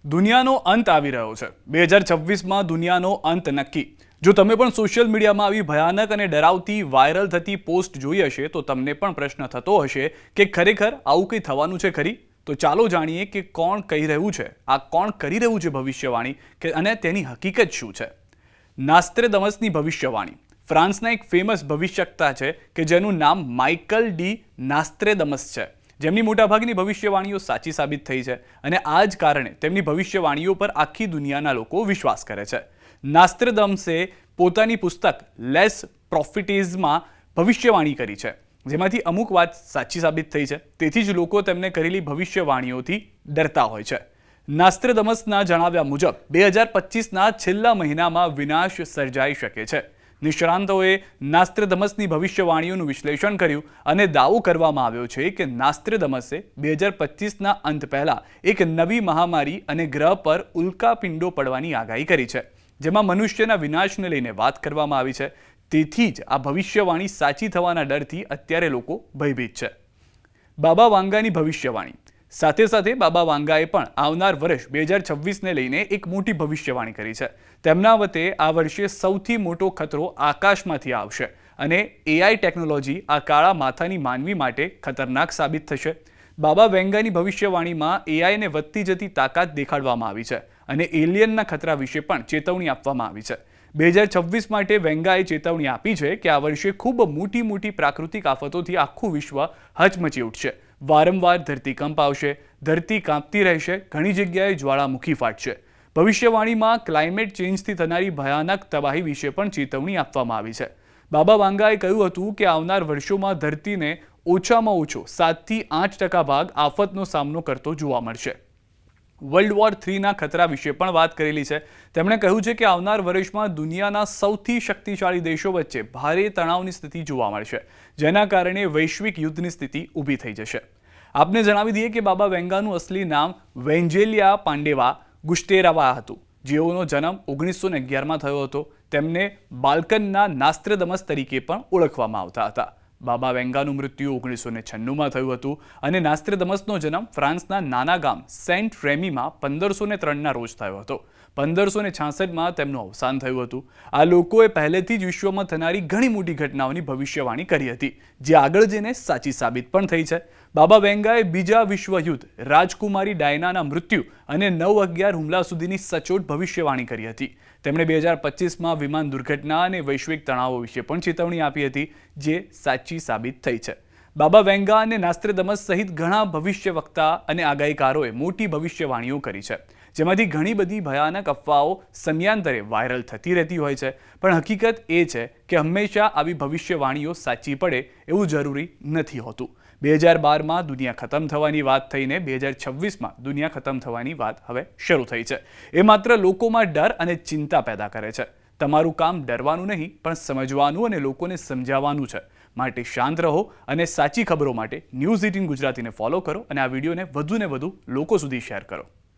દુનિયાનો અંત આવી રહ્યો છે 2026માં દુનિયાનો અંત નક્કી। જો તમે પણ સોશિયલ મીડિયામાં આવી ભયાનક અને ડરાવતી વાયરલ થતી પોસ્ટ જોઈ હશે તો તમને પણ પ્રશ્ન થતો હશે કે ખરેખર આવું કંઈ થવાનું છે ખરી? તો ચાલો જાણીએ કે કોણ કહી રહ્યું છે, આ કોણ કરી રહ્યું છે ભવિષ્યવાણી કે અને તેની હકીકત શું છે। નાસ્ત્રેદમસની ભવિષ્યવાણી। ફ્રાન્સના એક ફેમસ ભવિષ્યવક્તા છે કે જેનું નામ માઇકલ ડી નાસ્ત્રેદમસ છે, જેમની મોટાભાગની ભવિષ્યવાણીઓ સાચી સાબિત થઈ છે અને આ જ કારણે તેમની ભવિષ્યવાણીઓ પર આખી દુનિયાના લોકો વિશ્વાસ કરે છે। નાસ્ત્રેદમસે પોતાની પુસ્તક લેસ પ્રોફિટીઝમાં ભવિષ્યવાણી કરી છે, જેમાંથી અમુક વાત સાચી સાબિત થઈ છે, તેથી જ લોકો તેમને કરેલી ભવિષ્યવાણીઓથી ડરતા હોય છે। નાસ્ત્રેદમસના જણાવ્યા મુજબ 2025ના છેલ્લા મહિનામાં વિનાશ સર્જાઈ શકે છે। નિષ્ણાંતોએ નાસ્ત્રેદમસની ભવિષ્યવાણીઓનું વિશ્લેષણ કર્યું અને દાવો કરવામાં આવ્યો છે કે નાસ્ત્રેદમસે 2025ના અંત પહેલા એક નવી મહામારી અને ગ્રહ પર ઉલ્કાપિંડો પડવાની આગાહી કરી છે, જેમાં મનુષ્યના વિનાશને લઈને વાત કરવામાં આવી છે। તેથી જ આ ભવિષ્યવાણી સાચી થવાના ડરથી અત્યારે લોકો ભયભીત છે। બાબા વાંગાની ભવિષ્યવાણી। સાથે સાથે બાબા વાંગાએ પણ આવનાર વર્ષ 2026ને લઈને એક મોટી ભવિષ્યવાણી કરી છે। તેમના મતે આ વર્ષે સૌથી મોટો ખતરો આકાશમાંથી આવશે અને એઆઈ ટેકનોલોજી આ કાળા માથાની માનવી માટે ખતરનાક સાબિત થશે। બાબા વેંગાની ભવિષ્યવાણીમાં એઆઈને વધતી જતી તાકાત દેખાડવામાં આવી છે અને એલિયનના ખતરા વિશે પણ ચેતવણી આપવામાં આવી છે। 2026 માટે વેંગાએ ચેતવણી આપી છે કે આ વર્ષે ખૂબ મોટી પ્રાકૃતિક આફતોથી આખું વિશ્વ હચમચી ઉઠશે। વારંવાર ધરતીકંપ આવશે, ધરતી કાંપતી રહેશે, ઘણી જગ્યાએ જ્વાળામુખી ફાટશે। ભવિષ્યવાણીમાં ક્લાઇમેટ ચેન્જથી થનારી ભયાનક તબાહી વિશે પણ ચેતવણી આપવામાં આવી છે। બાબા વાંગાએ કહ્યું હતું કે આવનાર વર્ષોમાં ધરતીને ઓછામાં ઓછો 7થી 8% ભાગ આફતનો સામનો કરતો જોવા મળશે। વર્લ્ડ વોર 3ના ખતરા વિશે પણ વાત કરેલી છે। તેમણે કહ્યું છે કે આવનાર વર્ષમાં દુનિયાના સૌથી શક્તિશાળી દેશો વચ્ચે ભારે તણાવની સ્થિતિ જોવા મળશે, જેના કારણે વૈશ્વિક યુદ્ધની સ્થિતિ ઊભી થઈ જશે। આપને જણાવી દઈએ કે બાબા વેંગાનું અસલી નામ વેન્જેલિયા પાંડેવા ગુસ્ટેરાવા હતું, જેઓનો જન્મ 1911માં થયો હતો। તેમને બાલ્કનના નાસ્ત્રેદમસ તરીકે પણ ઓળખવામાં આવતા હતા। બાબા વેંગાનું મૃત્યુ 1996માં થયું હતું અને નાસ્ત્રેદમસનો જન્મ ફ્રાન્સના નાના ગામ સેન્ટ રેમીમાં 1503ના રોજ થયો હતો। 1566માં તેમનું અવસાન થયું હતું। આ લોકોએ પહેલેથી જ વિશ્વમાં થનારી ઘણી મોટી ઘટનાઓની ભવિષ્યવાણી કરી હતી, જે આગળ જઈને સાચી સાબિત પણ થઈ છે। બાબા વેંગાએ બીજા વિશ્વયુદ્ધ, રાજકુમારી ડાયનાના મૃત્યુ અને 9/11 હુમલા સુધીની સચોટ ભવિષ્યવાણી કરી હતી। તેમણે 2025માં વિમાન દુર્ઘટના અને વૈશ્વિક તણાવો વિશે પણ ચેતવણી આપી હતી, જે સાચી સાબિત થઈ છે। બાબા વેંગા અને નાસ્ત્રેદમસ સહિત ઘણા ભવિષ્યવક્તા અને આગાહીકારોએ મોટી ભવિષ્યવાણીઓ કરી છે, જેમાંથી ઘણી બધી ભયાનક અફવાઓ સમયાંતરે વાયરલ થતી રહેતી હોય છે, પણ હકીકત એ છે કે હંમેશા આવી ભવિષ્યવાણીઓ સાચી પડે એવું જરૂરી નથી હોતું। 2012માં દુનિયા ખતમ થવાની વાત થઈને 2026માં દુનિયા ખતમ થવાની વાત હવે શરૂ થઈ છે। એ માત્ર લોકોમાં ડર અને ચિંતા પેદા કરે છે। તમારું કામ ડરવાનું નહીં, પણ સમજવાનું અને લોકોને સમજાવવાનું છે। માટે શાંત રહો અને સાચી ખબરો માટે ન્યૂઝ18 ગુજરાતીને ફોલો કરો અને આ વિડીયોને વધુને વધુ લોકો સુધી શેર કરો।